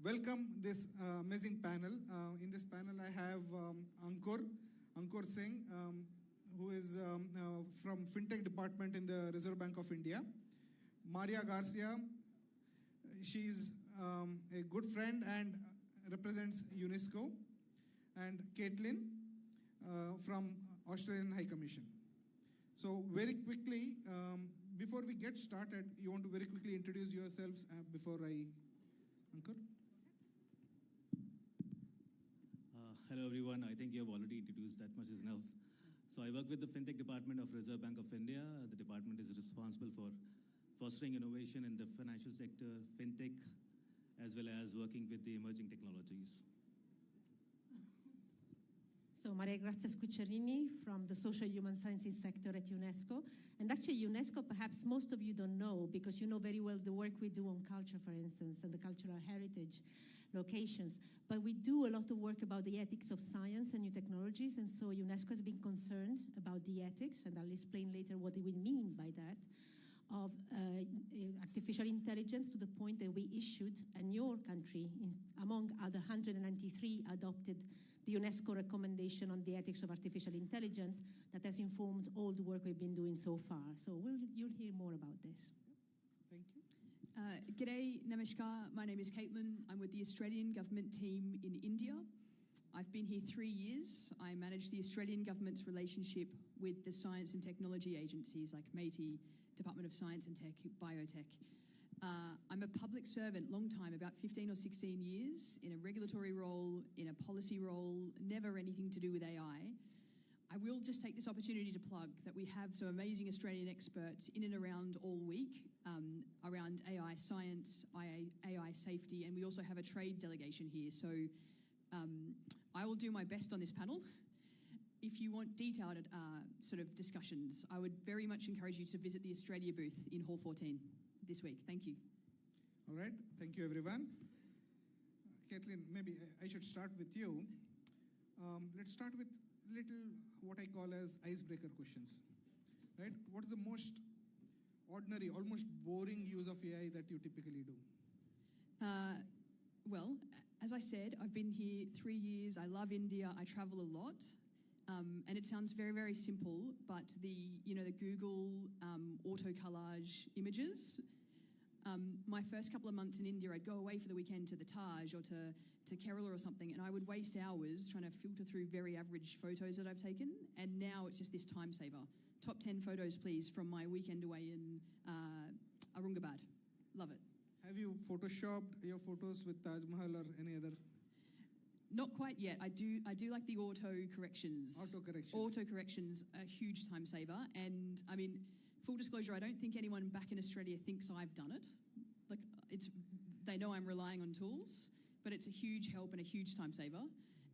welcome this amazing panel. In this panel, I have Ankur Singh, who is from FinTech department in the Reserve Bank of India. Maria Garcia, she's a good friend and represents UNESCO. And Caitlin from Australian High Commission. So very quickly, before we get started, you want to very quickly introduce yourselves before Ankur? Hello everyone, I think you have already introduced, that much is enough. So I work with the FinTech Department of Reserve Bank of India. The department is responsible for fostering innovation in the financial sector, FinTech, as well as working with the emerging technologies. So Maria Grazia Squiccerini from the Social Human Sciences sector at UNESCO. And actually UNESCO, perhaps most of you don't know, because you know very well the work we do on culture, for instance, and the cultural heritage locations. But we do a lot of work about the ethics of science and new technologies. And so UNESCO has been concerned about the ethics, and I'll explain later what we mean by that, of artificial intelligence, to the point that we issued, and your country, among other 193, adopted the UNESCO recommendation on the ethics of artificial intelligence that has informed all the work we've been doing so far. So you'll hear more about this. Thank you. G'day, Namaskar. My name is Caitlin. I'm with the Australian government team in India. I've been here 3 years. I manage the Australian government's relationship with the science and technology agencies like METI, Department of Science and Tech, Biotech. I'm a public servant, long time, about 15 or 16 years, in a regulatory role, in a policy role, never anything to do with AI. I will just take this opportunity to plug that we have some amazing Australian experts in and around all week around AI science, AI safety, and we also have a trade delegation here. So I will do my best on this panel. If you want detailed sort of discussions, I would very much encourage you to visit the Australia booth in Hall 14 this week. Thank you. All right. Thank you, everyone. Caitlin, maybe I should start with you. Let's start with little what I call as icebreaker questions. Right? What is the most ordinary, almost boring use of AI that you typically do? Well, as I said, I've been here 3 years. I love India. I travel a lot. And it sounds very, very simple, but the Google auto collage images. My first couple of months in India, I'd go away for the weekend to the Taj or to Kerala or something, and I would waste hours trying to filter through very average photos that I've taken. And now it's just this time saver. Top 10 photos, please, from my weekend away in Aurangabad. Love it. Have you photoshopped your photos with Taj Mahal or any other? Not quite yet. I do like the auto corrections. Auto corrections. Auto corrections, a huge time saver. And I mean, full disclosure, I don't think anyone back in Australia thinks I've done it. Like, they know I'm relying on tools, but it's a huge help and a huge time saver.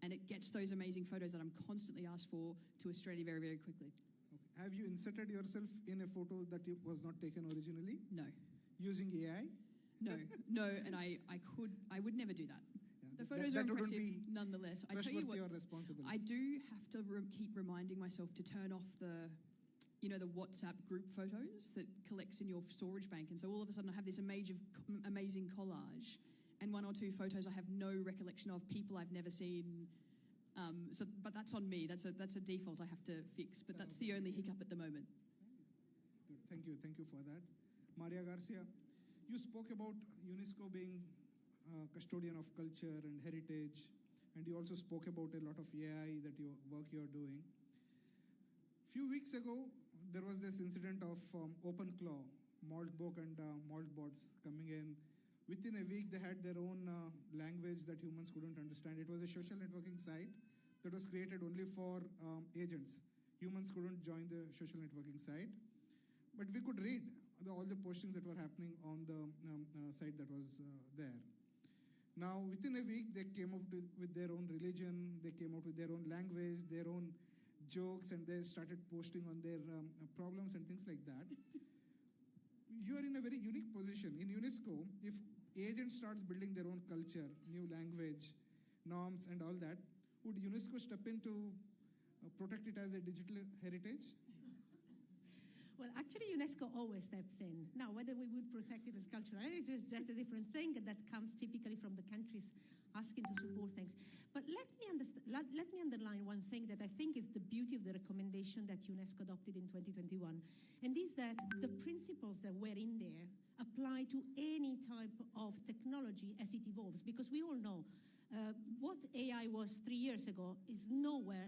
And it gets those amazing photos that I'm constantly asked for to Australia very, very quickly. Okay. Have you inserted yourself in a photo that was not taken originally? No. Using AI? No, and I would never do that. Yeah, the photos are impressive nonetheless. I tell you what, your responsibility. I do have to keep reminding myself to turn off the WhatsApp group photos that collects in your storage bank. And so all of a sudden I have this amazing collage and 1 or 2 photos I have no recollection of, people I've never seen. But that's on me. That's a default I have to fix. But that's the only hiccup at the moment. Good. Thank you for that. Maria Garcia, you spoke about UNESCO being custodian of culture and heritage, and you also spoke about a lot of AI that work you're doing. Few weeks ago, there was this incident of OpenClaw, Maltbook and Maltbots coming in. Within a week, they had their own language that humans couldn't understand. It was a social networking site that was created only for agents. Humans couldn't join the social networking site. But we could read all the postings that were happening on the site that was there. Now, within a week, they came up with their own religion, they came out with their own language, their own jokes, and they started posting on their problems and things like that. You are in a very unique position. In UNESCO, if agent starts building their own culture, new language, norms, and all that, would UNESCO step in to protect it as a digital heritage? Well, actually, UNESCO always steps in. Now, whether we would protect it as cultural heritage is just a different thing that comes typically from the countries asking to support things. But let me underline one thing that I think is the beauty of the recommendation that UNESCO adopted in 2021, and is that the principles that were in there apply to any type of technology as it evolves, because we all know what AI was 3 years ago is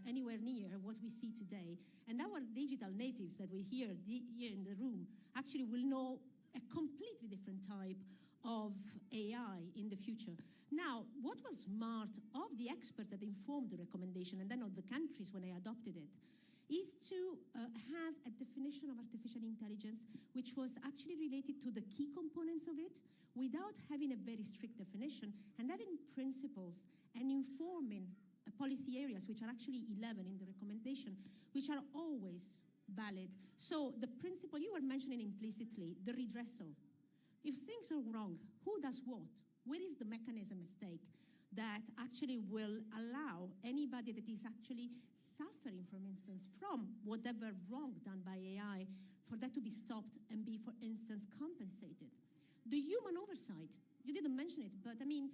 anywhere near what we see today. And our digital natives that we hear here in the room actually will know a completely different type of AI in the future. Now, what was smart of the experts that informed the recommendation, and then of the countries when they adopted it, is to have a definition of artificial intelligence which was actually related to the key components of it, without having a very strict definition, and having principles and informing policy areas, which are actually 11 in the recommendation, which are always valid. So the principle you were mentioning implicitly, the redressal. If things are wrong, who does what? Where is the mechanism at stake that actually will allow anybody that is actually suffering, for instance, from whatever wrong done by AI, for that to be stopped and be, for instance, compensated? The human oversight, you didn't mention it, but I mean,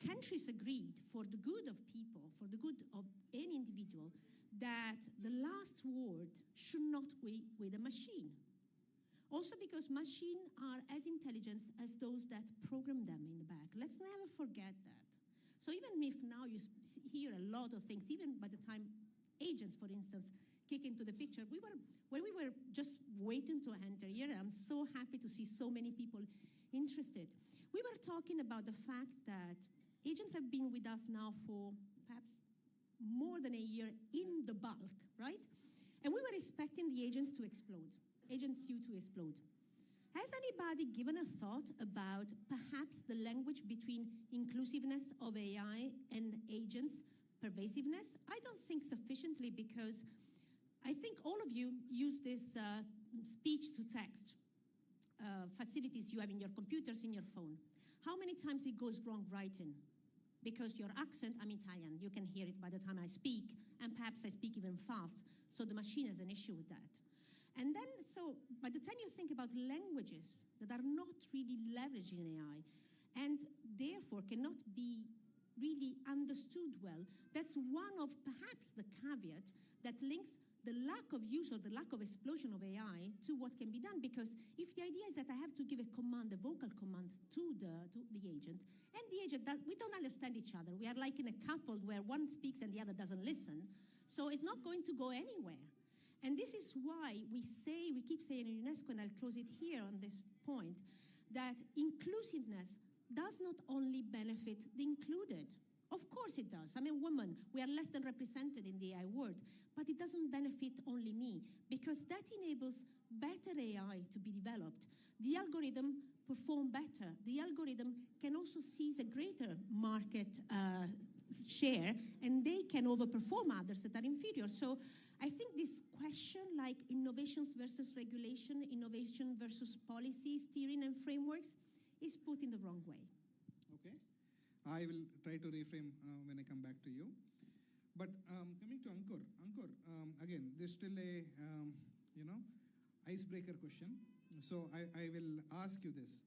countries agreed, for the good of people, for the good of any individual, that the last word should not be with a machine. Also because machines are as intelligent as those that program them in the back. Let's never forget that. So even if now you hear a lot of things, even by the time agents, for instance, kick into the picture, when we were just waiting to enter here, I'm so happy to see so many people interested. We were talking about the fact that agents have been with us now for perhaps more than a year in the bulk, right? And we were expecting the agents to explode, Agents U to explode. Has anybody given a thought about perhaps the language between inclusiveness of AI and agents, pervasiveness? I don't think sufficiently, because I think all of you use this speech-to-text facilities you have in your computers, in your phone. How many times it goes wrong writing? Because your accent, I'm Italian, you can hear it by the time I speak, and perhaps I speak even fast, so the machine has an issue with that. And then, so by the time you think about languages that are not really leveraged in AI, and therefore cannot be really understood well, that's one of perhaps the caveat that links the lack of use or the lack of explosion of AI to what can be done. Because if the idea is that I have to give a command, a vocal command to the agent, and the agent, we don't understand each other. We are like in a couple where one speaks and the other doesn't listen. So it's not going to go anywhere. And this is why we keep saying in UNESCO, and I'll close it here on this point, that inclusiveness does not only benefit the included. Of course it does. I mean, women, we are less than represented in the AI world, but it doesn't benefit only me, because that enables better AI to be developed. The algorithm perform better. The algorithm can also seize a greater market share, and they can overperform others that are inferior. So I think this question, like innovations versus regulation, innovation versus policy steering and frameworks, is put in the wrong way. Okay. I will try to reframe when I come back to you. But coming to Ankur, again, there's still a, icebreaker question. So I will ask you this.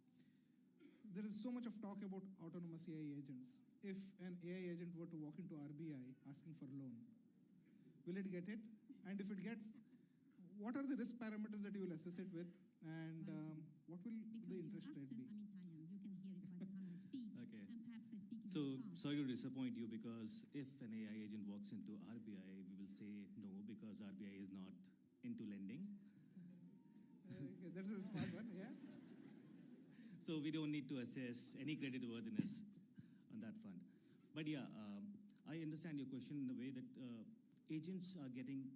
There is so much of talk about autonomous AI agents. If an AI agent were to walk into RBI asking for a loan, will it get it? And if it gets, what are the risk parameters that you will assess it with? And what will the interest rate be? I'm Italian. You can hear it by the time I speak. Okay. And perhaps I speak So even fast. sorry to disappoint you, because if an AI agent walks into RBI, we will say no, because RBI is not into lending. Okay, that's a smart one, yeah. So we don't need to assess any creditworthiness on that front. But yeah, I understand your question in the way that agents are getting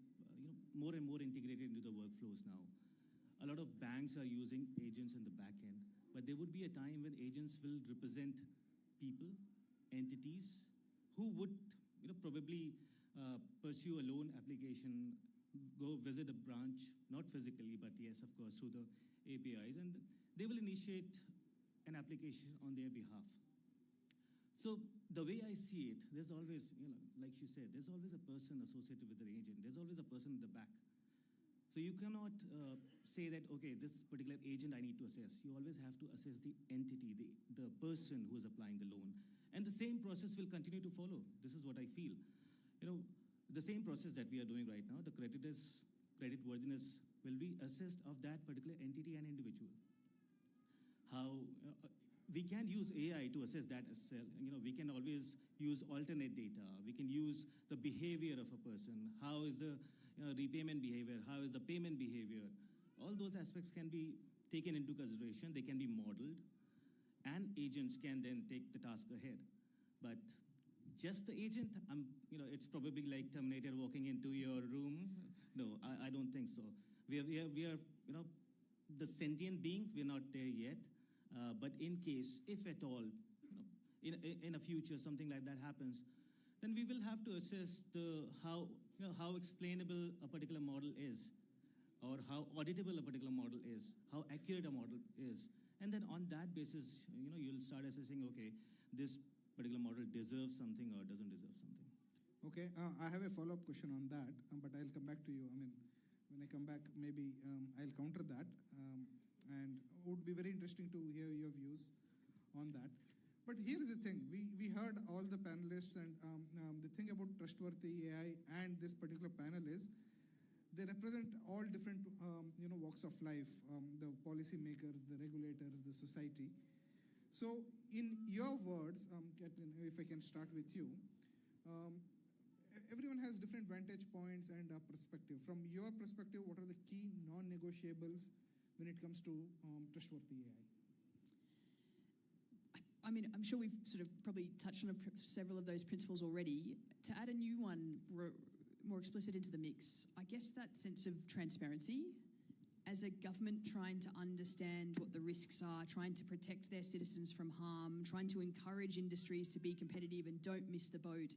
more and more integrated into the workflows now. A lot of banks are using agents in the back end, but there would be a time when agents will represent people, entities, who would probably pursue a loan application, go visit a branch, not physically, but yes, of course, through the APIs, and they will initiate an application on their behalf. So the way I see it, there's always, like she said, there's always a person associated with the agent. There's always a person in the back. So you cannot say that, okay, this particular agent I need to assess. You always have to assess the entity, the person who is applying the loan. And the same process will continue to follow. This is what I feel. The same process that we are doing right now, the creditworthiness will be assessed of that particular entity and individual. How we can use AI to assess that as well. We can always use alternate data. We can use the behavior of a person. How is the repayment behavior? How is the payment behavior? All those aspects can be taken into consideration. They can be modeled, and agents can then take the task ahead. But just the agent, it's probably like Terminator walking into your room. No, I don't think so. We are the sentient being. We're not there yet. But in case, if at all, in a future something like that happens, then we will have to assess how explainable a particular model is, or how auditable a particular model is, how accurate a model is, and then on that basis, you'll start assessing, okay, this particular model deserves something or doesn't deserve something. Okay, I have a follow-up question on that, but I'll come back to you. When I come back, maybe I'll counter that, and it would be very interesting to hear your views on that. But here's the thing, we heard all the panelists, and the thing about trustworthy AI and this particular panel is, they represent all different walks of life, the policymakers, the regulators, the society. So in your words, Caitlin, if I can start with you, everyone has different vantage points and perspective. From your perspective, what are the key non-negotiables when it comes to trustworthy AI? I'm sure we've sort of probably touched on several of those principles already. To add a new one, more explicit into the mix, I guess that sense of transparency. As a government trying to understand what the risks are, trying to protect their citizens from harm, trying to encourage industries to be competitive and don't miss the boat,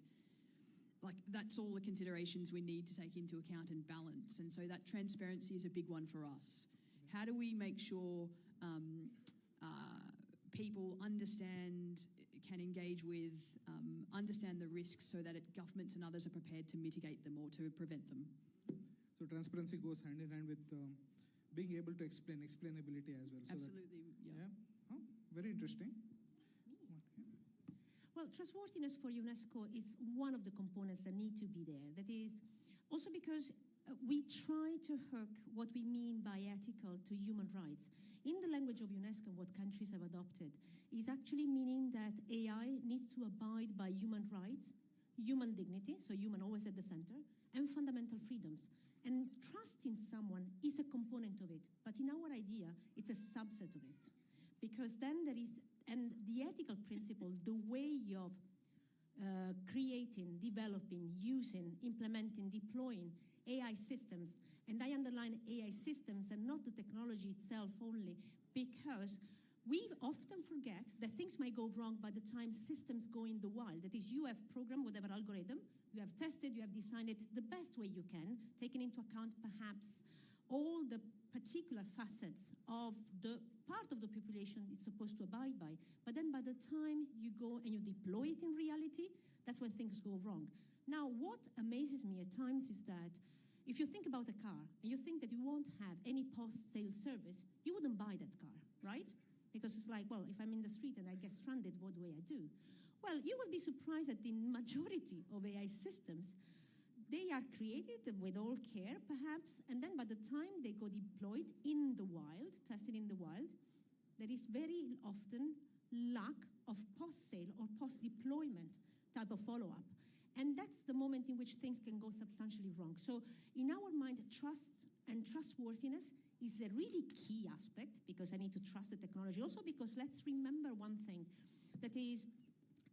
that's all the considerations we need to take into account and balance. And so that transparency is a big one for us. How do we make sure people understand, can engage with, understand the risks so that governments and others are prepared to mitigate them or to prevent them? So transparency goes hand in hand with being able to explain, explainability as well. So Absolutely, yeah. Oh, very interesting. Well, trustworthiness for UNESCO is one of the components that need to be there. That is also because we try to hook what we mean by ethical to human rights. In the language of UNESCO, what countries have adopted is actually meaning that AI needs to abide by human rights, human dignity, so human always at the center, and fundamental freedoms. And trust in someone is a component of it, but in our idea, it's a subset of it. Because then there is, and the ethical principle, the way of creating, developing, using, implementing, deploying AI systems, and I underline AI systems and not the technology itself only, because we often forget that things might go wrong by the time systems go in the wild. That is, you have programmed whatever algorithm, you have tested, you have designed it the best way you can, taking into account perhaps all the particular facets of the part of the population it's supposed to abide by. But then by the time you go and you deploy it in reality, that's when things go wrong. Now, what amazes me at times is that if you think about a car and you think that you won't have any post-sale service, you wouldn't buy that car, right? Because it's like, well, if I'm in the street and I get stranded, what do I do? Well, you will be surprised that the majority of AI systems, they are created with all care, perhaps, and then by the time they go deployed in the wild, tested in the wild, there is very often lack of post-sale or post-deployment type of follow-up. And that's the moment in which things can go substantially wrong. So in our mind, trust and trustworthiness is a really key aspect, because I need to trust the technology. Also because let's remember one thing, that is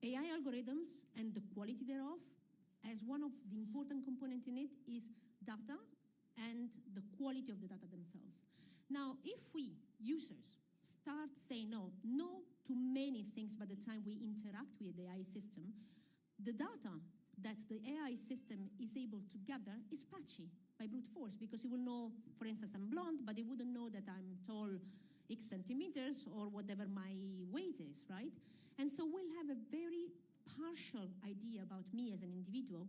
AI algorithms and the quality thereof, as one of the important components in it is data and the quality of the data themselves. Now, if we, users, start saying no to many things by the time we interact with the AI system, the data that the AI system is able to gather is patchy by brute force, because it will know, for instance, I'm blonde, but it wouldn't know that I'm tall X centimeters or whatever my weight is, right? And so we'll have a very partial idea about me as an individual.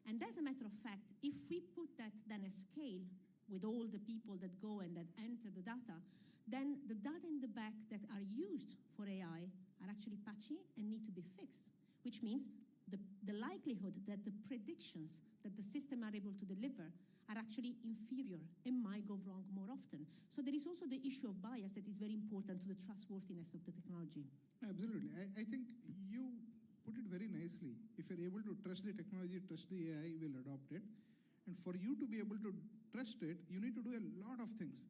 And as a matter of fact, if we put that then a scale with all the people that go and that enter the data, then the data in the back that are used for AI are actually patchy and need to be fixed, which means the likelihood that the predictions that the system are able to deliver are actually inferior and might go wrong more often. So there is also the issue of bias that is very important to the trustworthiness of the technology. Absolutely. I think you put it very nicely. If you're able to trust the technology, trust the AI, will adopt it. And for you to be able to trust it, you need to do a lot of things.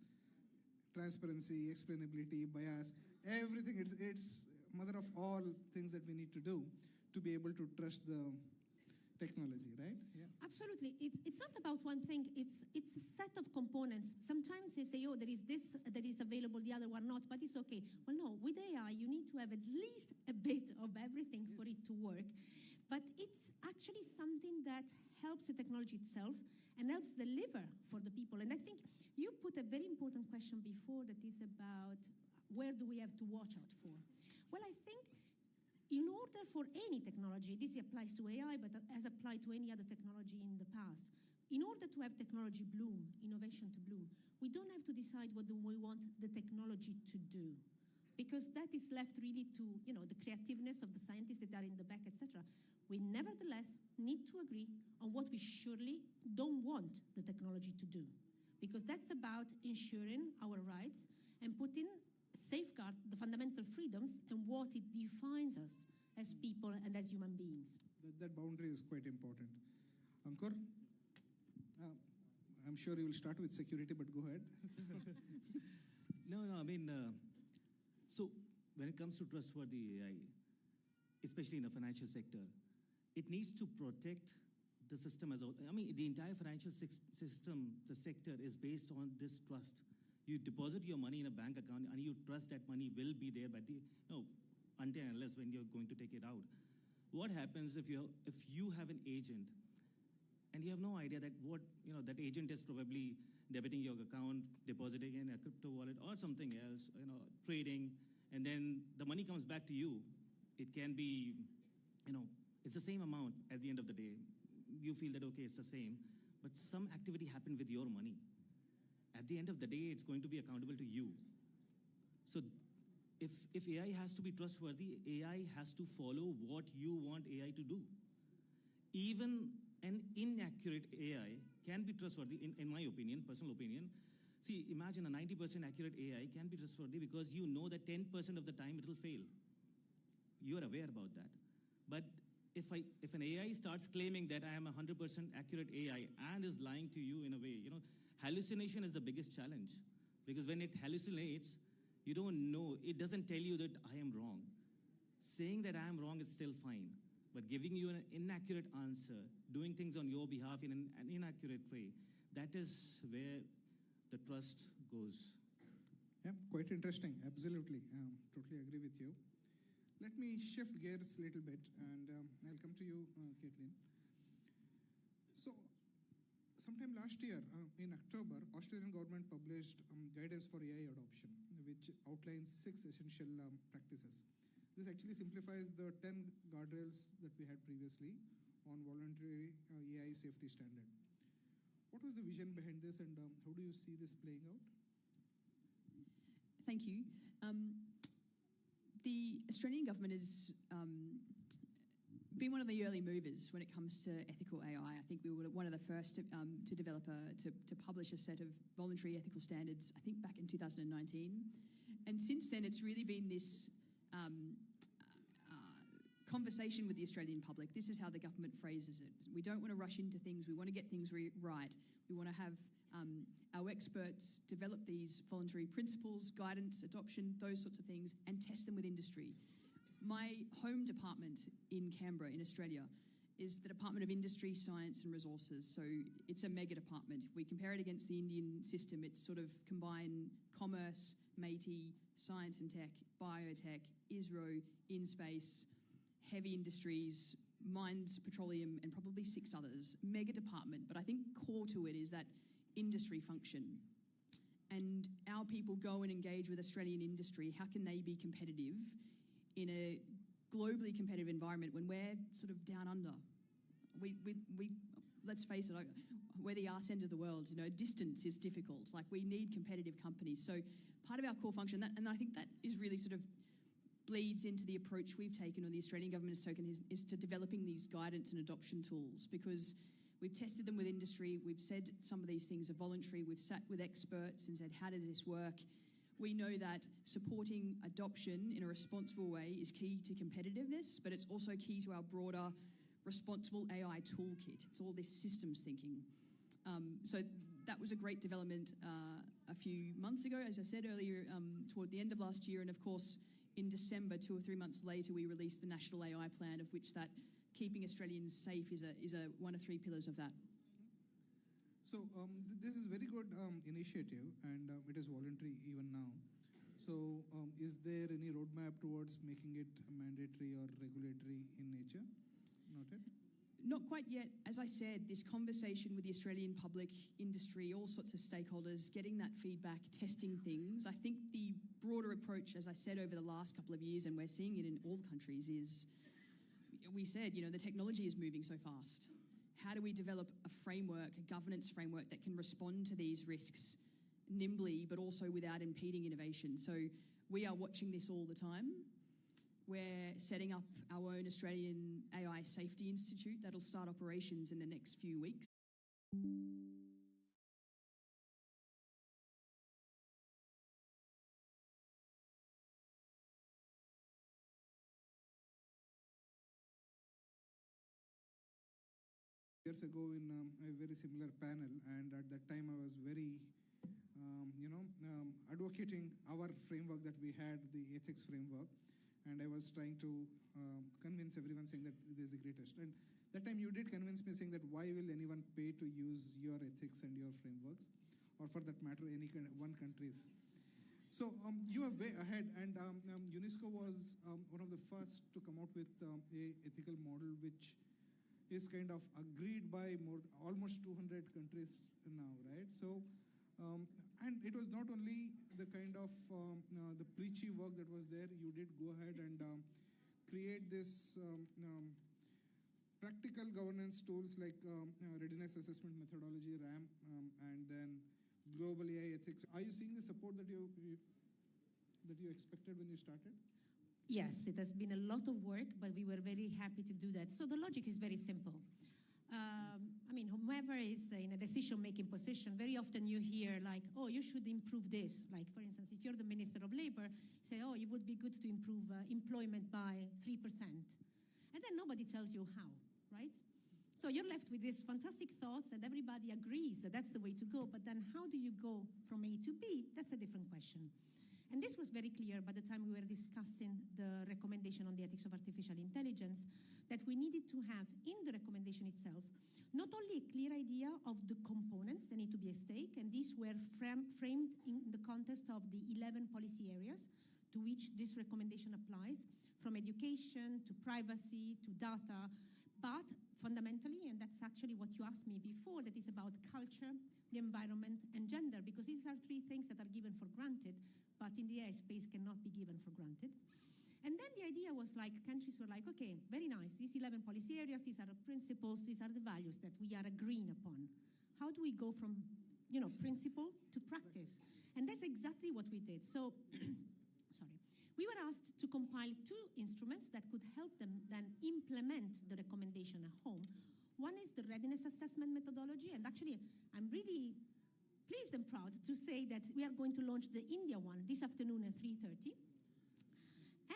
Transparency, explainability, bias, everything. It's mother of all things that we need to do to be able to trust the technology, right? Yeah. Absolutely. It's not about one thing. It's a set of components. Sometimes they say, oh, there is this that is available, the other one not, but it's okay. Well, no, with AI, you need to have at least a bit of everything for it to work. But it's actually something that helps the technology itself and helps deliver for the people. And I think you put a very important question before that is about where do we have to watch out for? Well, I think in order for any technology, this applies to AI, but as applied to any other technology in the past, in order to have technology bloom, innovation to bloom, we don't have to decide what do we want the technology to do, because that is left really to the creativeness of the scientists that are in the back, etc. We nevertheless need to agree on what we surely don't want the technology to do, because that's about ensuring our rights and putting safeguard the fundamental freedoms and what it defines us as people and as human beings. That boundary is quite important. Ankur, I'm sure you will start with security, but go ahead. No, I mean, so when it comes to trustworthy AI, especially in the financial sector, it needs to protect the system as a whole. I mean, the entire financial system, the sector is based on this trust. You deposit your money in a bank account and you trust that money will be there by until and unless when you're going to take it out. What happens if you have an agent and you have no idea that that agent is probably debiting your account, depositing in a crypto wallet or something else, trading, and then the money comes back to you. It can be, it's the same amount at the end of the day. You feel that, okay, it's the same, but some activity happened with your money. At the end of the day, it's going to be accountable to you. So if AI has to be trustworthy, AI has to follow what you want AI to do. Even an inaccurate AI can be trustworthy, in my opinion, personal opinion. See, imagine a 90% accurate AI can be trustworthy because you know that 10% of the time it will fail. You are aware about that. But if an AI starts claiming that I am a 100% accurate AI and is lying to you in a way, hallucination is the biggest challenge, because when it hallucinates, you don't know, it doesn't tell you that I am wrong. Saying that I am wrong is still fine, but giving you an inaccurate answer, doing things on your behalf in an inaccurate way, that is where the trust goes. Yeah, quite interesting. Absolutely. Totally agree with you. Let me shift gears a little bit, and I'll come to you, Caitlin. So, sometime last year, in October, Australian government published guidance for AI adoption, which outlines 6 essential practices. This actually simplifies the 10 guardrails that we had previously on voluntary AI safety standard. What was the vision behind this, and how do you see this playing out? Thank you. The Australian government has been one of the early movers when it comes to ethical AI. I think we were one of the first to develop to publish a set of voluntary ethical standards, I think back in 2019. And since then, it's really been this conversation with the Australian public. This is how the government phrases it. We don't want to rush into things. We want to get things right. We want to have our experts develop these voluntary principles, guidance, adoption, those sorts of things, and test them with industry. My home department in Canberra, in Australia, is the Department of Industry, Science and Resources. So it's a mega department. If we compare it against the Indian system, it's sort of combine commerce, Métis, science and tech, biotech, ISRO, in-space, heavy industries, mines, petroleum, and probably 6 others. Mega department, but I think core to it is that industry function. And our people go and engage with Australian industry. How can they be competitive in a globally competitive environment when we're sort of down under? We let's face it, we're the arse end of the world. Distance is difficult. Like, we need competitive companies. So part of our core function, and I think that is really sort of bleeds into the approach we've taken, or the Australian government has taken, is to developing these guidance and adoption tools, because we've tested them with industry. We've said some of these things are voluntary. We've sat with experts and said, how does this work? We know that supporting adoption in a responsible way is key to competitiveness, but it's also key to our broader responsible AI toolkit. It's all this systems thinking. So that was a great development a few months ago, as I said earlier, toward the end of last year. And of course, in December, 2 or 3 months later, we released the National AI Plan, of which that keeping Australians safe is one of 3 pillars of that. So this is very good initiative, and it is voluntary even now. So is there any roadmap towards making it mandatory or regulatory in nature? Not yet? Not quite yet. As I said, this conversation with the Australian public, industry, all sorts of stakeholders, getting that feedback, testing things. I think the broader approach, as I said, over the last couple of years, and we're seeing it in all countries, is we said, the technology is moving so fast. How do we develop a framework, a governance framework that can respond to these risks nimbly, but also without impeding innovation? So we are watching this all the time. We're setting up our own Australian AI Safety Institute that'll start operations in the next few weeks. Years ago in a very similar panel, and at that time I was very, advocating our framework that we had, the ethics framework, and I was trying to convince everyone saying that it is the greatest. And that time you did convince me saying that why will anyone pay to use your ethics and your frameworks, or for that matter, one country's. So you are way ahead, and UNESCO was one of the first to come out with a ethical model which is kind of agreed by almost 200 countries now, right? So, and it was not only the kind of the preachy work that was there. You did go ahead and create this practical governance tools like readiness assessment methodology, RAM, and then global AI ethics. Are you seeing the support that you expected when you started? Yes, it has been a lot of work, but we were very happy to do that. So the logic is very simple. Whomever is in a decision-making position, very often you hear like, oh, you should improve this. Like, for instance, if you're the Minister of Labor, say, oh, it would be good to improve employment by 3%. And then nobody tells you how, right? So you're left with these fantastic thoughts, and everybody agrees that that's the way to go. But then how do you go from A to B? That's a different question. And this was very clear by the time we were discussing the recommendation on the ethics of artificial intelligence, that we needed to have in the recommendation itself not only a clear idea of the components that need to be at stake, and these were framed in the context of the 11 policy areas to which this recommendation applies, from education to privacy to data, but fundamentally, and that's actually what you asked me before, that is about culture, the environment, and gender, because these are 3 things that are given for granted, but in the AI space cannot be given for granted. And then the idea was like, countries were like, okay, very nice, these 11 policy areas, these are the principles, these are the values that we are agreeing upon. How do we go from, principle to practice? And that's exactly what we did. So, sorry. We were asked to compile 2 instruments that could help them then implement the recommendation at home. One is the readiness assessment methodology, and actually, I'm really pleased and proud to say that we are going to launch the India one this afternoon at 3:30.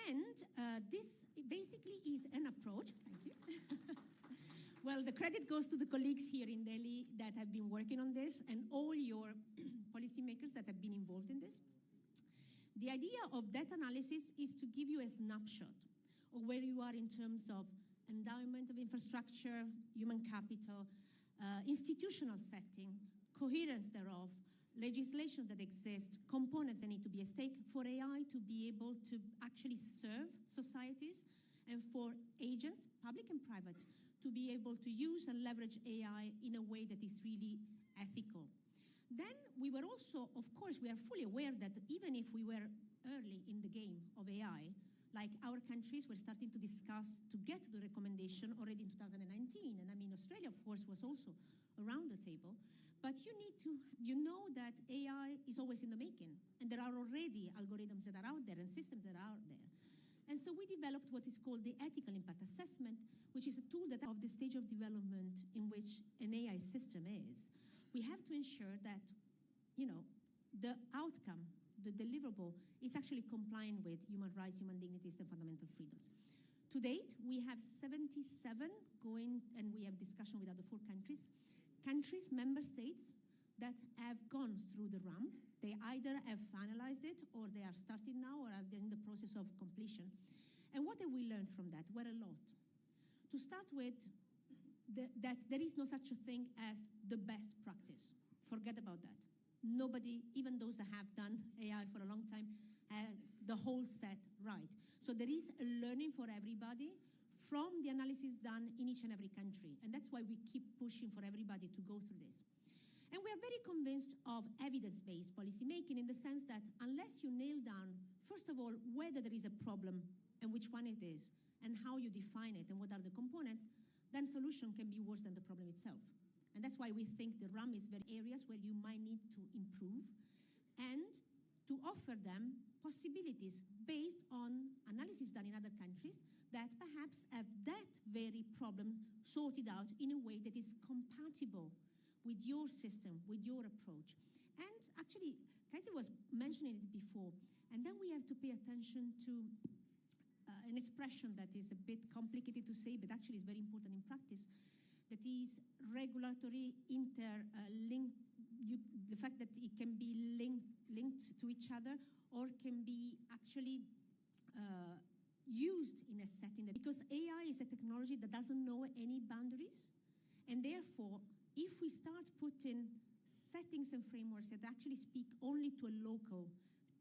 And this basically is an approach, thank you. Well, the credit goes to the colleagues here in Delhi that have been working on this, and all your policymakers that have been involved in this. The idea of that analysis is to give you a snapshot of where you are in terms of endowment of infrastructure, human capital, institutional setting, coherence thereof, legislation that exists, components that need to be at stake for AI to be able to actually serve societies, and for agents, public and private, to be able to use and leverage AI in a way that is really ethical. Then we were also, of course, we are fully aware that even if we were early in the game of AI, like our countries were starting to discuss to get the recommendation already in 2019. And Australia, of course, was also around the table. But you know that AI is always in the making. And there are already algorithms that are out there and systems that are out there. And so we developed what is called the ethical impact assessment, which is a tool that of the stage of development in which an AI system is, we have to ensure that, the outcome, the deliverable, is actually complying with human rights, human dignities, and fundamental freedoms. To date, we have 77 going, and we have discussion with other 4 countries, member states, that have gone through the RAM. They either have finalized it, or they are starting now, or are in the process of completion. And what have we learned from that? Well, a lot. To start with, that there is no such a thing as the best practice. Forget about that. Nobody, even those that have done AI for a long time, the whole set right. So there is a learning for everybody from the analysis done in each and every country. And that's why we keep pushing for everybody to go through this. And we are very convinced of evidence-based policymaking in the sense that unless you nail down, first of all, whether there is a problem and which one it is, and how you define it and what are the components, then solution can be worse than the problem itself. And that's why we think the RAM is very areas where you might need to improve and to offer them possibilities based on analysis done in other countries that perhaps have that very problem sorted out in a way that is compatible with your system, with your approach. And actually, Katie was mentioning it before, and then we have to pay attention to an expression that is a bit complicated to say, but actually is very important in practice, that is regulatory interlink, the fact that it can be linked to each other or can be actually used in a setting that, because AI is a technology that doesn't know any boundaries, and therefore, if we start putting settings and frameworks that actually speak only to a local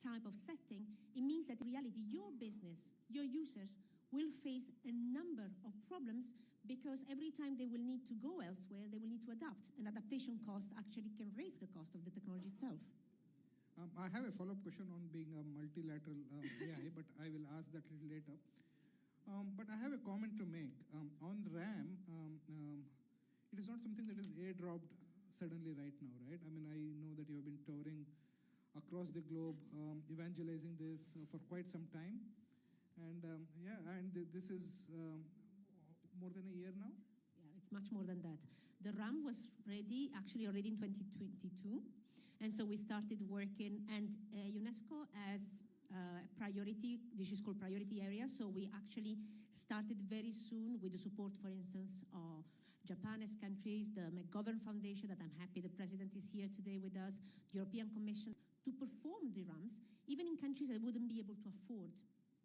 type of setting, it means that in reality, your business, your users, will face a number of problems because every time they will need to go elsewhere, they will need to adapt. And adaptation costs actually can raise the cost of the technology itself. I have a follow-up question on being a multilateral AI, but I will ask that a little later. But I have a comment to make. On RAM, it is not something that is airdropped suddenly right now, right? I mean, I know that you have been touring across the globe, evangelizing this for quite some time. And this is more than a year now? Yeah, it's much more than that. The RAM was ready, actually already in 2022. And so we started working, and UNESCO as priority, this is called priority area. So we actually started very soon with the support, for instance, of Japan as countries, the McGovern Foundation, that I'm happy the president is here today with us, the European Commission, to perform the RAMs, even in countries that wouldn't be able to afford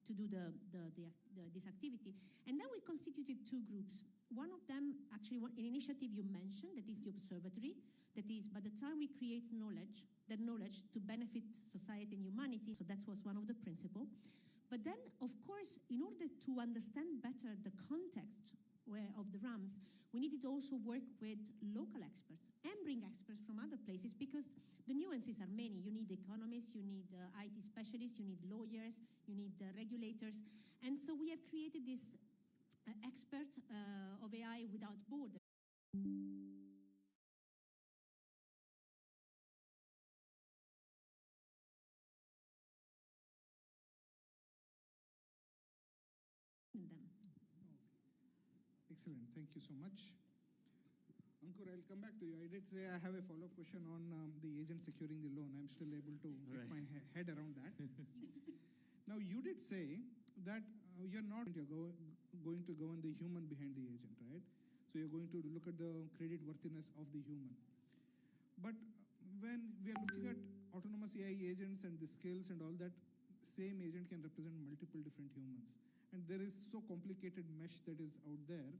to do this activity. And then we constituted 2 groups. One of them, actually, an initiative you mentioned, that is the observatory, that is, by the time we create knowledge, that knowledge to benefit society and humanity, so that was one of the principles. But then, of course, in order to understand better the context of the RAMs, we needed to also work with local experts and bring experts from other places because the nuances are many. You need economists, you need IT specialists, you need lawyers, you need regulators. And so we have created this expert of AI without borders. Excellent. Thank you so much. Ankur, I'll come back to you. I did say I have a follow-up question on the agent securing the loan. I'm still able to get my head around that. Now, you did say that you're not going to govern the human behind the agent, right? So you're going to look at the credit worthiness of the human. But when we are looking at autonomous AI agents and the skills and all that, same agent can represent multiple different humans. And there is so complicated mesh that is out there.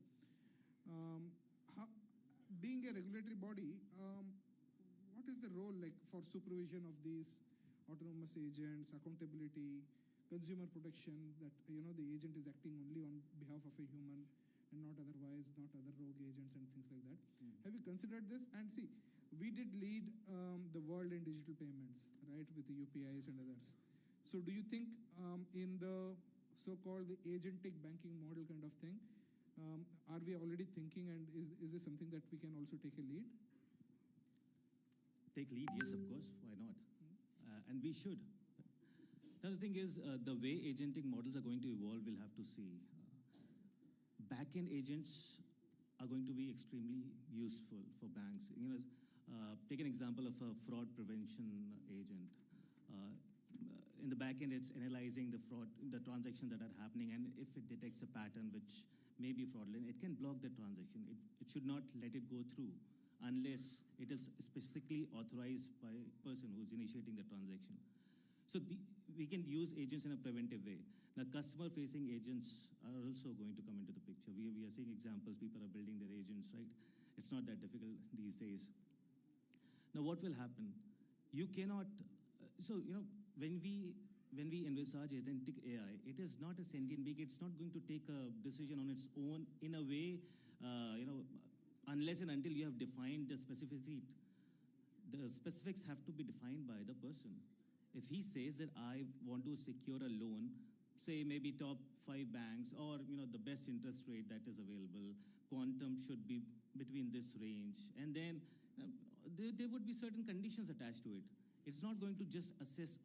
Being a regulatory body, what is the role like for supervision of these autonomous agents, accountability, consumer protection, that the agent is acting only on behalf of a human and not otherwise, not other rogue agents and things like that. Have you considered this? And see, we did lead the world in digital payments, right, with the UPIs and others. So do you think in the so-called the agentic banking model kind of thing, are we already thinking, and is this something that we can also take a lead? Take lead, yes, of course. Why not? And we should. Now, the thing is, the way agentic models are going to evolve, we'll have to see. Back-end agents are going to be extremely useful for banks. Take an example of a fraud prevention agent. In the back end, it's analyzing the transactions that are happening, and if it detects a pattern which may be fraudulent, it can block the transaction. It should not let it go through unless it is specifically authorized by a person who's initiating the transaction. So we can use agents in a preventive way. Now, customer-facing agents are also going to come into the picture. We are seeing examples, people are building their agents, right? It's not that difficult these days. Now, what will happen? You cannot, when we envisage agentic AI, it is not a sentient being. It's not going to take a decision on its own in a way, unless and until you have defined the specificity. The specifics have to be defined by the person. If he says that I want to secure a loan, say maybe top 5 banks, or the best interest rate that is available, quantum should be between this range, and then there would be certain conditions attached to it. It's not going to just assess,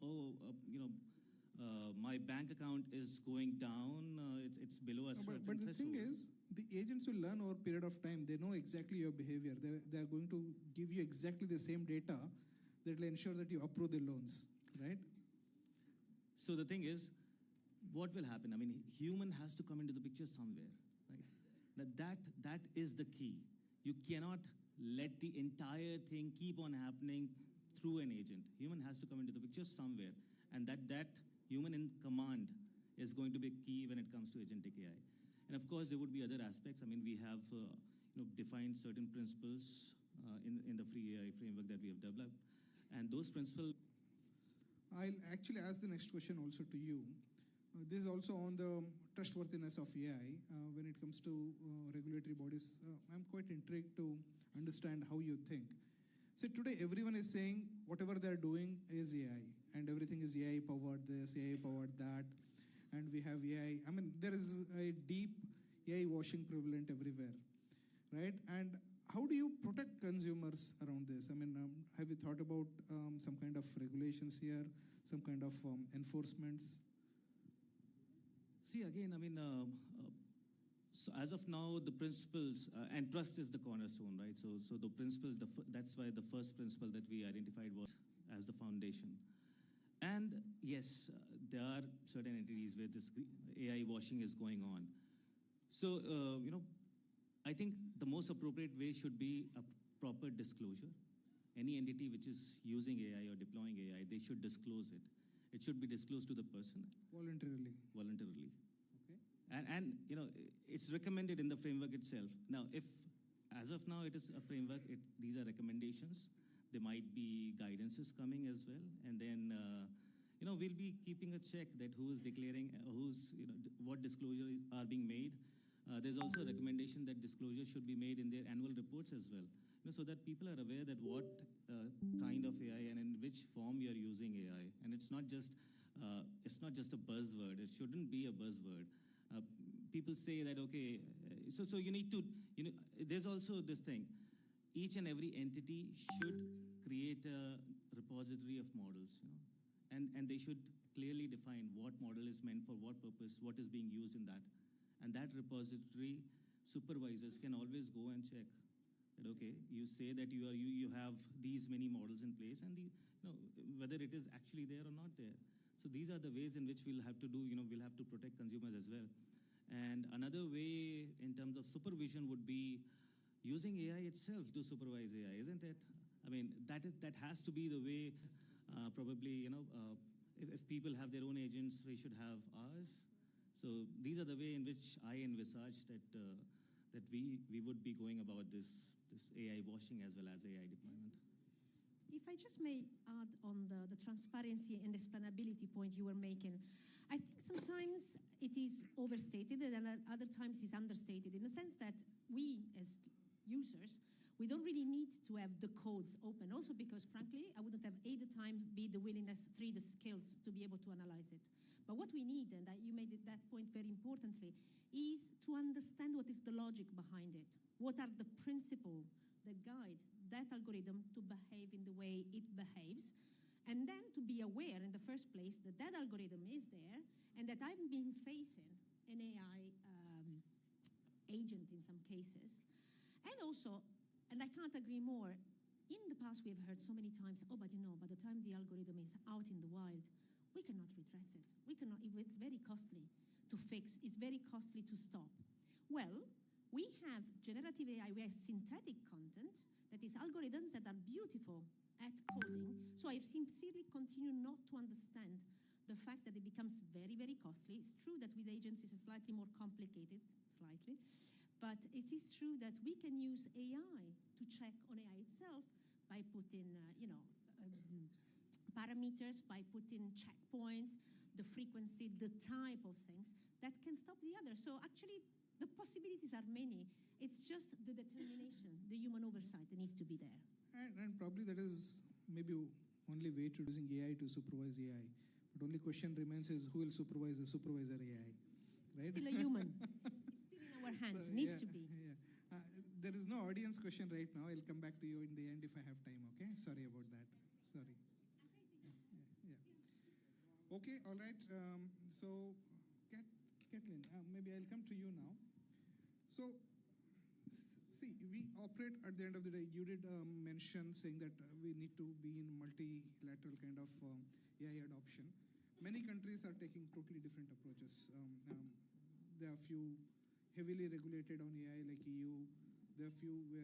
my bank account is going down, it's below a certain But the thing threshold. is, the agents will learn over a period of time. They know exactly your behavior. They are going to give you exactly the same data that will ensure that you approve the loans, right? So the thing is, what will happen? I mean, human has to come into the picture somewhere, right? That is the key. You cannot let the entire thing keep on happening through an agent. Human has to come into the picture somewhere, and that human in command is going to be key when it comes to agentic AI. And of course, there would be other aspects. I mean, we have defined certain principles in the free AI framework that we have developed, and those principles. I'll actually ask the next question also to you. This is also on the trustworthiness of AI when it comes to regulatory bodies. I'm quite intrigued to understand how you think. So today everyone is saying whatever they're doing is AI, and everything is AI powered this, AI powered that, and we have AI. I mean, there is a deep AI washing prevalent everywhere, right? And how do you protect consumers around this? I mean, have you thought about some kind of regulations here, some kind of enforcements? See, again, I mean, so as of now, the principles, and trust is the cornerstone, right? So the principles, that's why the first principle that we identified was as the foundation. And yes, there are certain entities where this AI washing is going on. So, I think the most appropriate way should be a proper disclosure. Any entity which is using AI or deploying AI, they should disclose it. It should be disclosed to the person Voluntarily. voluntarily. Okay. And it's recommended in the framework itself. Now, if as of now it is a framework, these are recommendations. There might be guidances coming as well, and then we'll be keeping a check that who is declaring, what disclosures are being made. There's also a recommendation that disclosure should be made in their annual reports as well, so that people are aware that what kind of AI and in which form you're using AI. And it's not just a buzzword. It shouldn't be a buzzword. People say that, okay, so you need to, there's also this thing. Each and every entity should create a repository of models, and they should clearly define what model is meant for what purpose, what is being used in that. And that repository supervisors can always go and check that, okay, you say that you have these many models in place, and whether it is actually there or not there. So these are the ways in which we'll have to do, we'll have to protect consumers as well. And another way in terms of supervision would be using AI itself to supervise AI, isn't it? I mean, that has to be the way. Probably, if people have their own agents, we should have ours. So these are the way in which I envisage that we would be going about this AI washing as well as AI deployment. If I just may add on the transparency and explainability point you were making, I think sometimes it is overstated and other times it's understated in the sense that we as users, we don't really need to have the codes open. Also because, frankly, I wouldn't have A, the time, B, the willingness, 3, the skills to be able to analyze it. But what we need, and you made that point very importantly, is to understand what is the logic behind it. What are the principles that guide that algorithm to behave in the way it behaves? And then to be aware in the first place that that algorithm is there and that I've been facing an AI agent in some cases. And also, and I can't agree more, in the past we have heard so many times, oh, but by the time the algorithm is out in the wild, we cannot redress it. We cannot, it's very costly to fix, it's very costly to stop. Well, we have generative AI, we have synthetic content, that is algorithms that are beautiful at coding. So I sincerely continue not to understand the fact that it becomes very, very costly. It's true that with agents it's slightly more complicated, but it is true that we can use AI to check on AI itself by putting, parameters, by putting checkpoints, the frequency, the type of things that can stop the other. So actually, the possibilities are many. It's just the determination, the human oversight that needs to be there. And probably that is maybe only way to using AI to supervise AI. But only question remains is who will supervise the supervisor AI, right? Still a human. It's still in our hands. So, Needs yeah, to be. Yeah. There is no audience question right now. I'll come back to you in the end if I have time, okay? Sorry about that. Sorry. Yeah. Okay, all right. So, Kathleen, maybe I'll come to you now. So, see, we operate at the end of the day. You did mention saying that we need to be in multilateral kind of AI adoption. Many countries are taking totally different approaches. There are few heavily regulated on AI like EU. There are few where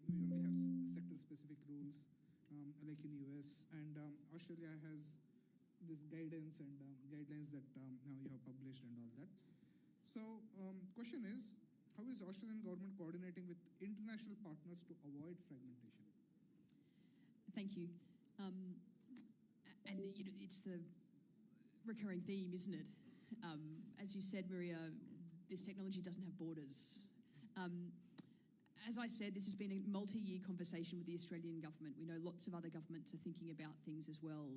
we only have sector-specific rules like in US. And Australia has this guidance and guidelines that now you have published and all that. So question is, how is Australian government coordinating with international partners to avoid fragmentation? Thank you. And it's the recurring theme, isn't it? As you said, Maria, this technology doesn't have borders. As I said, this has been a multi-year conversation with the Australian government. We know lots of other governments are thinking about things as well.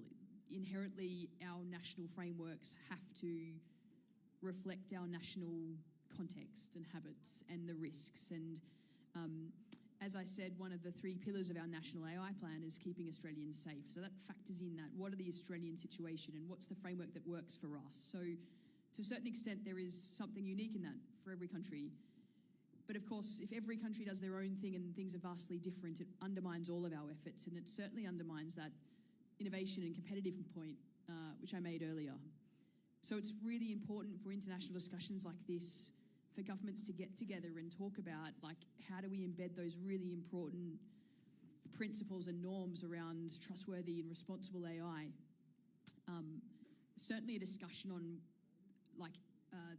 Inherently, our national frameworks have to reflect our national context and habits and the risks. And as I said, one of the 3 pillars of our national AI plan is keeping Australians safe. So that factors in that. What are the Australian situation and what's the framework that works for us? So to a certain extent, there is something unique in that for every country. But of course, if every country does their own thing and things are vastly different, it undermines all of our efforts, and it certainly undermines that innovation and competitive point, which I made earlier. So it's really important for international discussions like this, for governments to get together and talk about, like, how do we embed those really important principles and norms around trustworthy and responsible AI. Certainly a discussion on, like,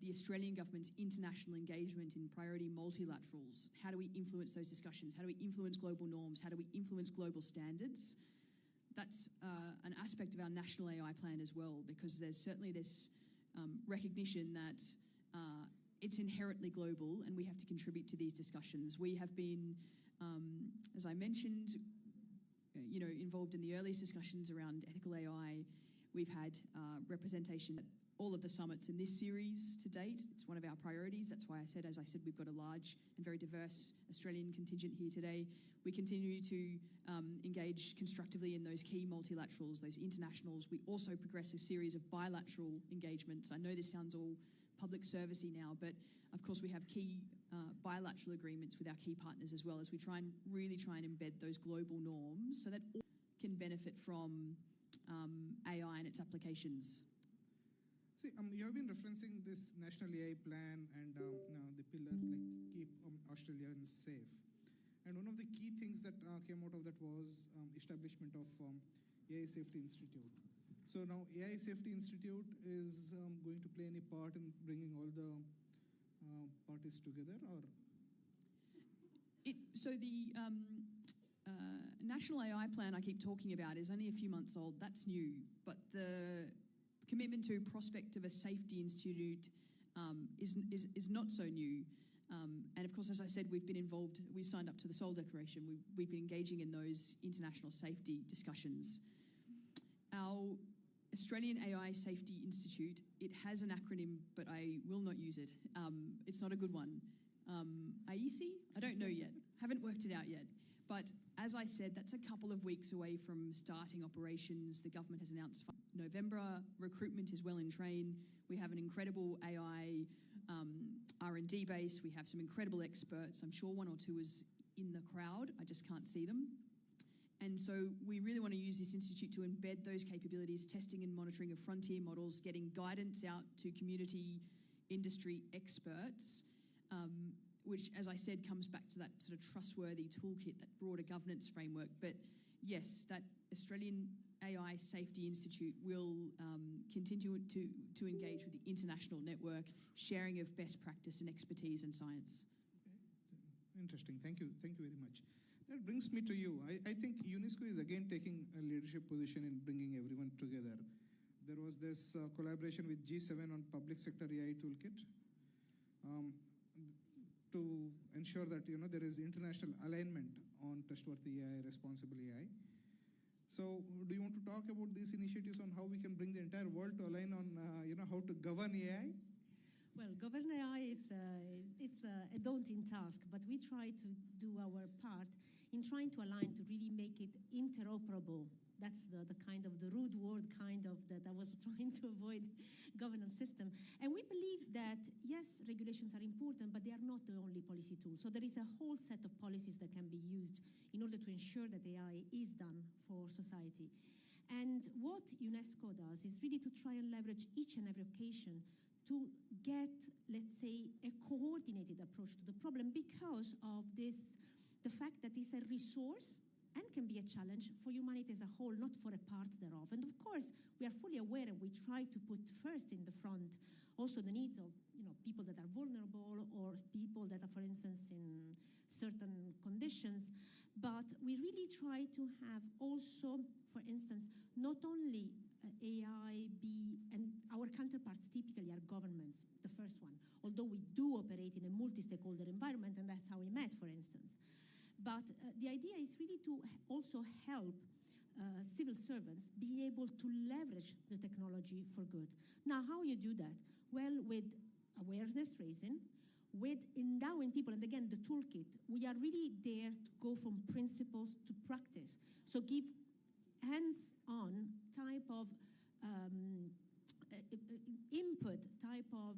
the Australian government's international engagement in priority multilaterals. How do we influence those discussions? How do we influence global norms? How do we influence global standards? That's an aspect of our national AI plan as well, because there's certainly this recognition that it's inherently global and we have to contribute to these discussions. We have been, as I mentioned, involved in the earliest discussions around ethical AI. We've had representation at all of the summits in this series to date. It's one of our priorities. That's why as I said, we've got a large and very diverse Australian contingent here today. We continue to engage constructively in those key multilaterals, those internationals. We also progress a series of bilateral engagements. I know this sounds all public servicey now, but of course we have key bilateral agreements with our key partners as well, as we really try and embed those global norms so that all can benefit from AI and its applications. See, you have been referencing this National AI Plan and the pillar, like, keep Australians safe. And one of the key things that came out of that was establishment of AI Safety Institute. So now AI Safety Institute is going to play any part in bringing all the parties together, or? So the National AI Plan I keep talking about is only a few months old. That's new. But the commitment to prospect of a safety institute is not so new. And of course, as I said, we've been involved. We signed up to the Seoul Declaration. We've been engaging in those international safety discussions. Our Australian AI Safety Institute, it has an acronym, but I will not use it. It's not a good one. AISI? I don't know yet. Haven't worked it out yet. But as I said, that's a couple of weeks away from starting operations. The government has announced November. Recruitment is well in train. We have an incredible AI R&D base. We have some incredible experts. I'm sure one or two is in the crowd. I just can't see them. And so we really want to use this institute to embed those capabilities, testing and monitoring of frontier models, getting guidance out to community industry experts, which, as I said, comes back to that sort of trustworthy toolkit, that broader governance framework. But yes, that Australian AI Safety Institute will continue to engage with the international network, sharing of best practice and expertise and science. Okay. Interesting. Thank you. Thank you very much. That brings me to you. I think UNESCO is again taking a leadership position in bringing everyone together. There was this collaboration with G7 on Public Sector AI Toolkit to ensure that there is international alignment on trustworthy AI, responsible AI. So, do you want to talk about these initiatives on how we can bring the entire world to align on how to govern AI? Well, govern AI it's a daunting task, but we try to do our part in trying to align to really make it interoperable. That's the kind of the rude word kind of that I was trying to avoid governance system. And we believe that, yes, regulations are important, but they are not the only policy tool. So there is a whole set of policies that can be used in order to ensure that AI is done for society. And what UNESCO does is really to try and leverage each and every occasion to get, let's say, a coordinated approach to the problem because of the fact that it's a resource and can be a challenge for humanity as a whole, not for a part thereof. And of course, we are fully aware and we try to put first in the front also the needs of people that are vulnerable or people that are, for instance, in certain conditions. But we really try to have also, for instance, not only AI be, and our counterparts typically are governments, the first one, although we do operate in a multi-stakeholder environment, and that's how we met, for instance. But the idea is really to also help civil servants be able to leverage the technology for good. Now, how you do that? Well, with awareness raising, with endowing people, and again, the toolkit, we are really there to go from principles to practice. So give hands-on type of input, type of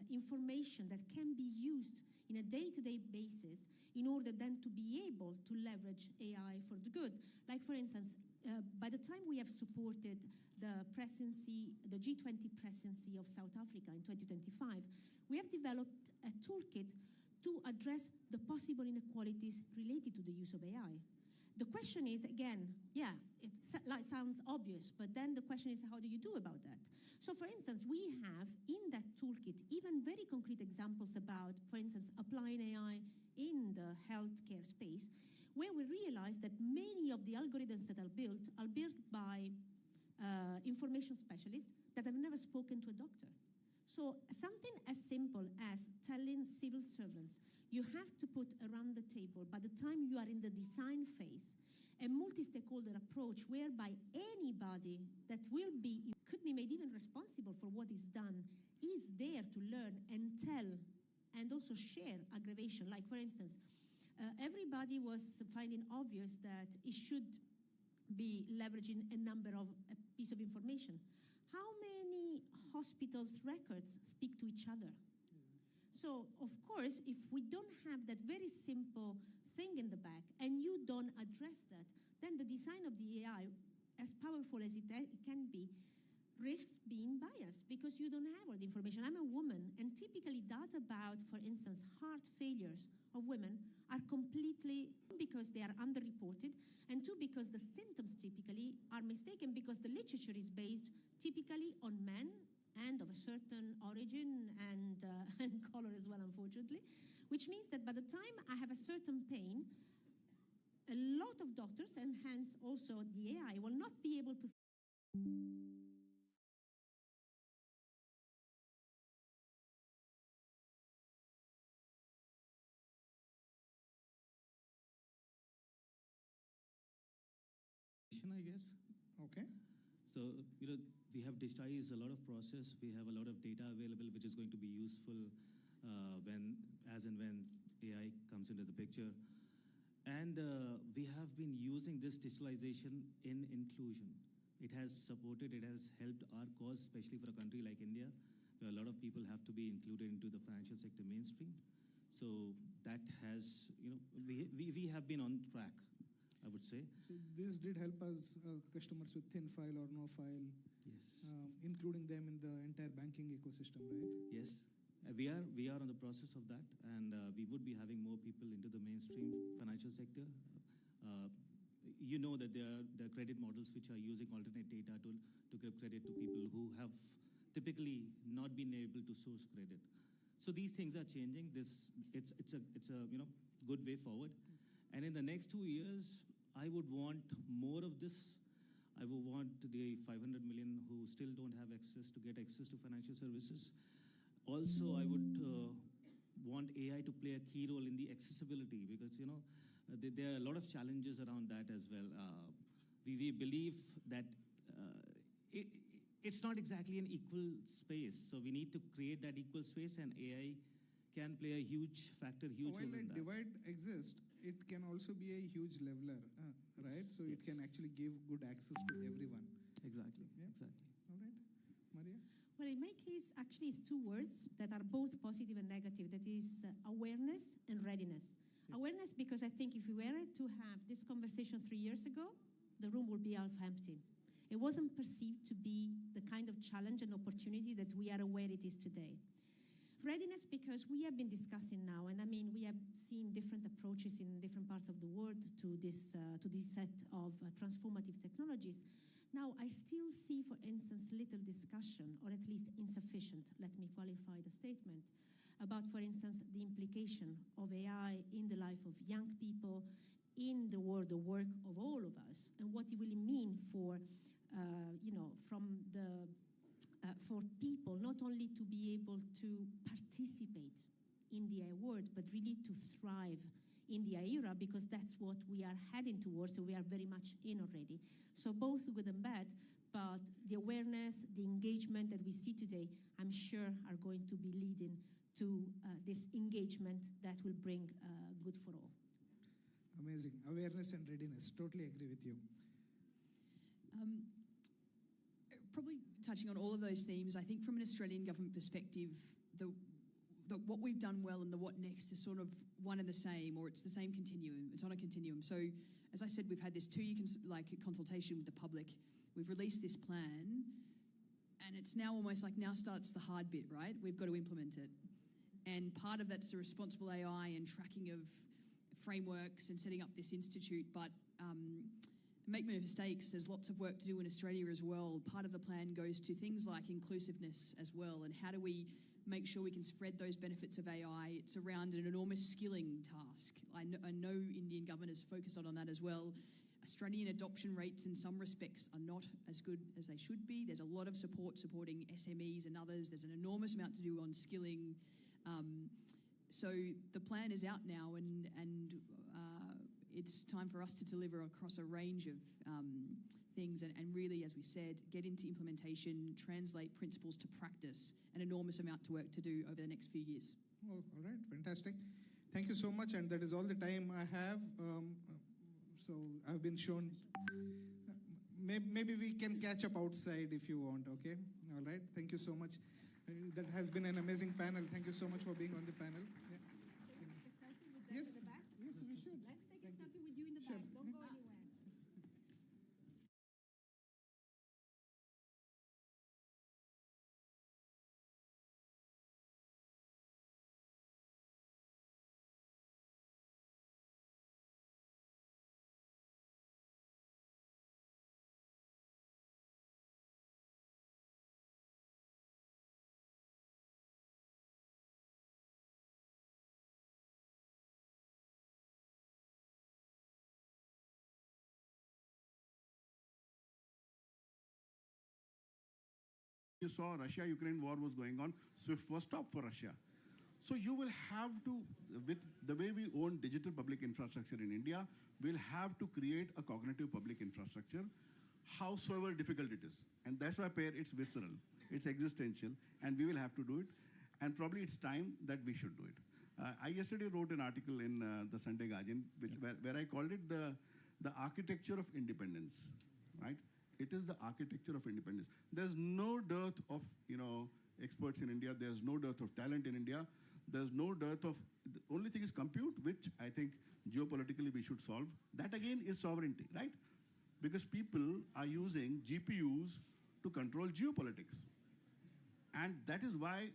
information that can be used in a day-to-day basis in order then to be able to leverage AI for the good. Like, for instance, by the time we have supported the presidency, the G20 presidency of South Africa in 2025, we have developed a toolkit to address the possible inequalities related to the use of AI. The question is, again, yeah, it sounds obvious, but then the question is, how do you do about that? So, for instance, we have in that toolkit even very concrete examples about, for instance, applying AI in the healthcare space, where we realize that many of the algorithms that are built by information specialists that have never spoken to a doctor. So something as simple as telling civil servants, you have to put around the table, by the time you are in the design phase, a multi-stakeholder approach whereby anybody that could be made even responsible for what is done is there to learn and tell and also share aggravation. Like, for instance, everybody was finding obvious that it should be leveraging a piece of information. How many hospitals' records speak to each other? So, of course, if we don't have that very simple thing in the back and you don't address that, then the design of the AI, as powerful as it can be, risks being biased because you don't have all the information. I'm a woman, and typically data about, for instance, heart failures of women are completely, because they are underreported, and two, because the symptoms typically are mistaken because the literature is based typically on men and of a certain origin and color as well, unfortunately, which means that by the time I have a certain pain, a lot of doctors, and hence also the AI, will not be able to I guess. Okay. So, we have digitized a lot of process. We have a lot of data available, which is going to be useful when AI comes into the picture. And we have been using this digitalization in inclusion. It has supported, it has helped our cause, especially for a country like India, where a lot of people have to be included into the financial sector mainstream. So that has, we have been on track, I would say. So this did help us, customers with thin file or no file, Yes. including them in the entire banking ecosystem, right? Yes. We are on the process of that, and we would be having more people into the mainstream financial sector. Uh, you know that there are credit models which are using alternate data to give credit to people who have typically not been able to source credit. So these things are changing. It's a good way forward. And in the next 2 years, I would want more of this. I would want the 500 million who still don't have access to get access to financial services. Also, I would want AI to play a key role in the accessibility, because there are a lot of challenges around that as well. We believe that it's not exactly an equal space, so we need to create that equal space, and AI can play a huge factor, huge While role a in that. divide exists, it can also be a huge leveler, right? So it Yes. can actually give good access to everyone. Exactly, Yeah. exactly. All right, Maria? Well, in my case, actually, it's two words that are both positive and negative. That is awareness and readiness. Yeah. Awareness, because I think if we were to have this conversation 3 years ago, the room would be half empty. It wasn't perceived to be the kind of challenge and opportunity that we are aware it is today. Readiness, because we have been discussing now, and I mean, we have seen different approaches in different parts of the world to this set of transformative technologies. Now, I still see, for instance, little discussion, or at least insufficient, let me qualify the statement, about, for instance, the implication of AI in the life of young people, in the world of work of all of us, and what it will mean for, for people, not only to be able to participate in the AI world, but really to thrive in the AI era, because that's what we are heading towards, so we are very much in already. So both good and bad, but the awareness, the engagement that we see today, I'm sure are going to be leading to this engagement that will bring good for all. Amazing. Awareness and readiness. Totally agree with you. Probably touching on all of those themes, I think from an Australian government perspective, the what we've done well and the what next is sort of one and the same, or it's the same continuum. It's on a continuum. So, as I said, we've had this 2-year consultation with the public. We've released this plan, and it's now almost like now starts the hard bit, right? We've got to implement it. And part of that's the responsible AI and tracking of frameworks and setting up this institute. But make no mistakes, there's lots of work to do in Australia as well. Part of the plan goes to things like inclusiveness as well, and how do we make sure we can spread those benefits of AI. It's around an enormous skilling task. I know Indian government is focused on that as well. Australian adoption rates in some respects are not as good as they should be. There's a lot of supporting SMEs and others. There's an enormous amount to do on skilling. So the plan is out now, and it's time for us to deliver across a range of things and really, as we said, get into implementation, translate principles to practice, an enormous amount to work to do over the next few years. Oh, all right, fantastic. Thank you so much, and that is all the time I have. So I've been shown. Maybe we can catch up outside if you want, okay? All right, thank you so much. That has been an amazing panel. Thank you so much for being on the panel. Yeah. Yes, yes, we should. Let's take a selfie with you in the Sure. back. Don't go anywhere. You saw Russia-Ukraine war was going on, SWIFT was stopped for Russia. So you will have to, with the way we own digital public infrastructure in India, we'll have to create a cognitive public infrastructure, howsoever difficult it is. And that's why it's visceral, it's existential, and we will have to do it. And probably it's time that we should do it. I yesterday wrote an article in the Sunday Guardian, where I called it the architecture of independence, right? It is the architecture of independence. There's no dearth of experts in India. There's no dearth of talent in India. There's no dearth of, the only thing is compute, which I think geopolitically we should solve. That again is sovereignty, right? Because people are using GPUs to control geopolitics. And that is why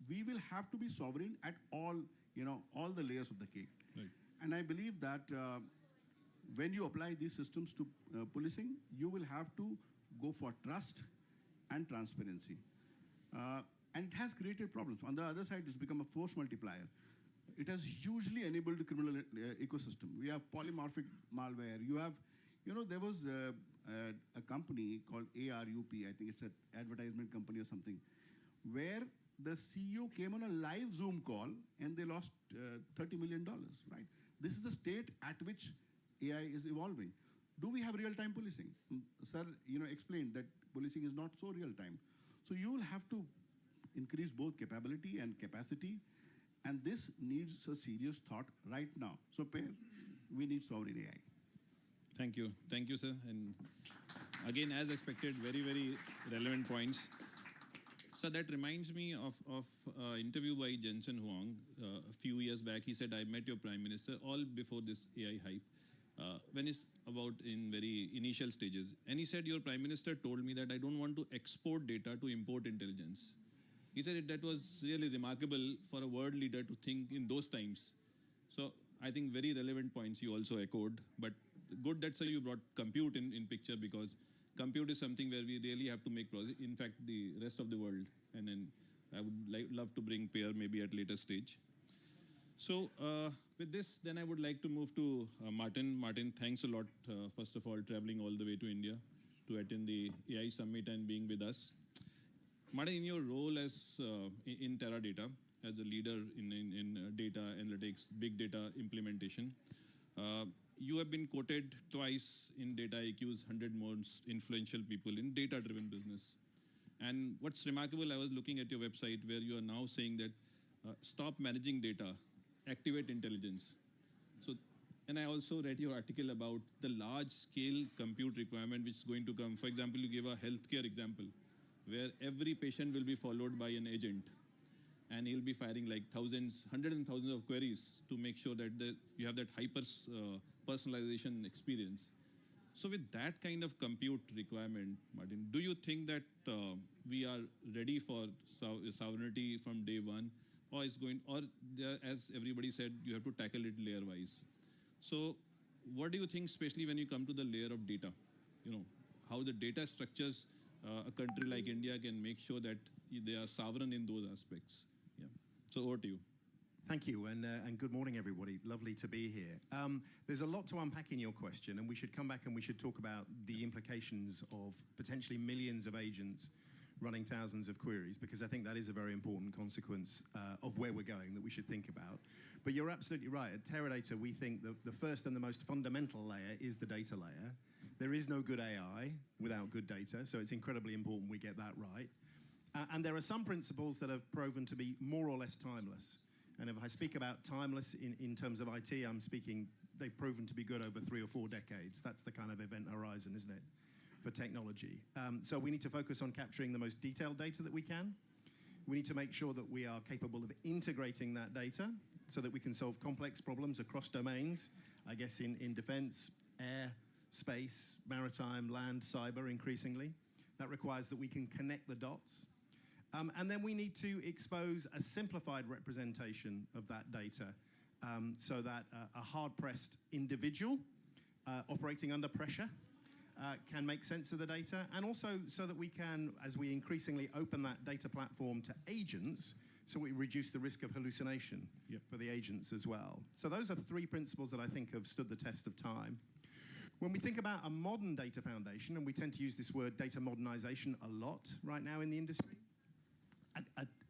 we will have to be sovereign at all the layers of the cake. Right. And I believe that when you apply these systems to policing, you will have to go for trust and transparency. And it has created problems. On the other side, it's become a force multiplier. It has hugely enabled the criminal ecosystem. We have polymorphic malware. You have, there was a company called ARUP, I think it's an advertisement company or something, where the CEO came on a live Zoom call and they lost $30 million, right? This is the state at which AI is evolving. Do we have real-time policing? Sir, explained that policing is not so real-time. So you will have to increase both capability and capacity, and this needs a serious thought right now. So, we need sovereign AI. Thank you, sir. And again, as expected, very, very relevant points. So that reminds me of interview by Jensen Huang a few years back. He said, I met your prime minister all before this AI hype, when it's about in very initial stages. And he said, your prime minister told me that I don't want to export data to import intelligence. He said that was really remarkable for a world leader to think in those times. So I think very relevant points you also echoed. But good that, sir, you brought compute in picture, because compute is something where we really have to make progress. In fact, the rest of the world. And then I would love to bring Peer maybe at later stage. So with this, then I would like to move to Martin. Martin, thanks a lot, first of all, traveling all the way to India to attend the AI Summit and being with us. Martin, in your role as in Teradata, as a leader in data analytics, big data implementation, you have been quoted twice in Data IQ's 100 most influential people in data-driven business. And what's remarkable, I was looking at your website where you are now saying that stop managing data, activate intelligence. So, and I also read your article about the large-scale compute requirement which is going to come. For example, you gave a healthcare example where every patient will be followed by an agent, and he'll be firing like hundreds and thousands of queries to make sure that you have that hyper personalization experience. So with that kind of compute requirement, Martin, do you think that we are ready for sovereignty from day one, or as everybody said, you have to tackle it layer-wise? So what do you think, especially when you come to the layer of data? How the data structures a country like India can make sure that they are sovereign in those aspects? Yeah. So over to you. Thank you, and good morning, everybody. Lovely to be here. There's a lot to unpack in your question, and we should come back and we should talk about the implications of potentially millions of agents running thousands of queries, because I think that is a very important consequence of where we're going that we should think about. But you're absolutely right. At Teradata, we think that the first and the most fundamental layer is the data layer. There is no good AI without good data, so it's incredibly important we get that right. And there are some principles that have proven to be more or less timeless. And if I speak about timeless in terms of IT, I'm speaking, they've proven to be good over 3 or 4 decades. That's the kind of event horizon, isn't it, for technology? So we need to focus on capturing the most detailed data that we can. We need to make sure that we are capable of integrating that data so that we can solve complex problems across domains, I guess in defense, air, space, maritime, land, cyber, increasingly. That requires that we can connect the dots. And then we need to expose a simplified representation of that data so that a hard-pressed individual operating under pressure can make sense of the data, and also so that we can, as we increasingly open that data platform to agents, so we reduce the risk of hallucination for the agents as well. So those are 3 principles that I think have stood the test of time. When we think about a modern data foundation, and we tend to use this word data modernization a lot right now in the industry,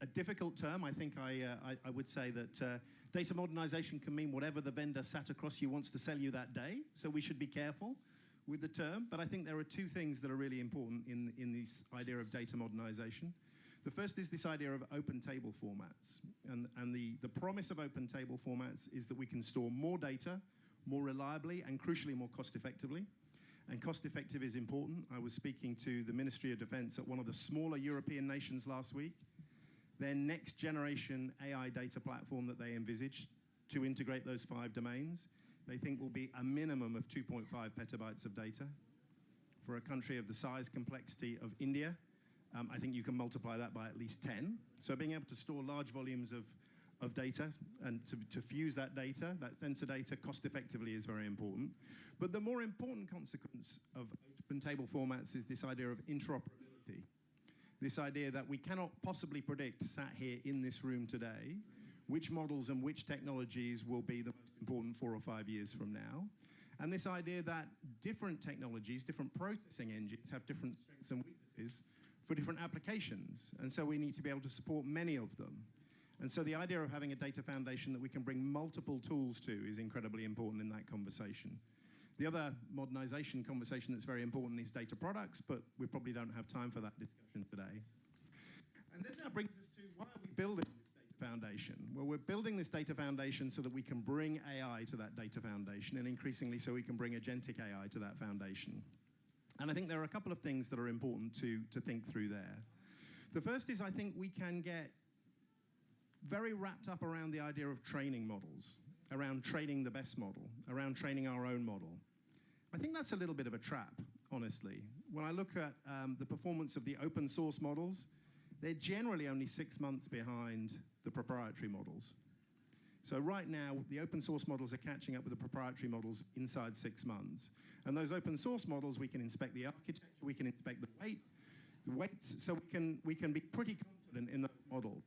a difficult term. I think I would say that data modernization can mean whatever the vendor sat across you wants to sell you that day, so we should be careful with the term. But I think there are 2 things that are really important in this idea of data modernization. The first is this idea of open table formats. And the promise of open table formats is that we can store more data more reliably and crucially more cost effectively. And cost effective is important. I was speaking to the Ministry of Defense at one of the smaller European nations last week. Their next generation AI data platform that they envisaged to integrate those 5 domains, they think will be a minimum of 2.5 petabytes of data. For a country of the size complexity of India, I think you can multiply that by at least 10. So being able to store large volumes of data and to fuse that data, that sensor data, cost effectively is very important. But the more important consequence of open table formats is this idea of interoperability. This idea that we cannot possibly predict, sat here in this room today, which models and which technologies will be the most important 4 or 5 years from now. And this idea that different technologies, different processing engines have different strengths and weaknesses for different applications. And so we need to be able to support many of them. And so the idea of having a data foundation that we can bring multiple tools to is incredibly important in that conversation. The other modernization conversation that's very important is data products, but we probably don't have time for that discussion today. And this now brings us to why are we building this data foundation? Well, we're building this data foundation so that we can bring AI to that data foundation, and increasingly so we can bring agentic AI to that foundation. And I think there are a couple of things that are important to think through there. The first is I think we can get very wrapped up around the idea of training models, around training the best model, around training our own model. I think that's a little bit of a trap, honestly. When I look at the performance of the open source models, they're generally only 6 months behind the proprietary models. So right now, the open source models are catching up with the proprietary models inside 6 months. And those open source models, we can inspect the architecture, we can inspect the weights, so we can be pretty confident in those models.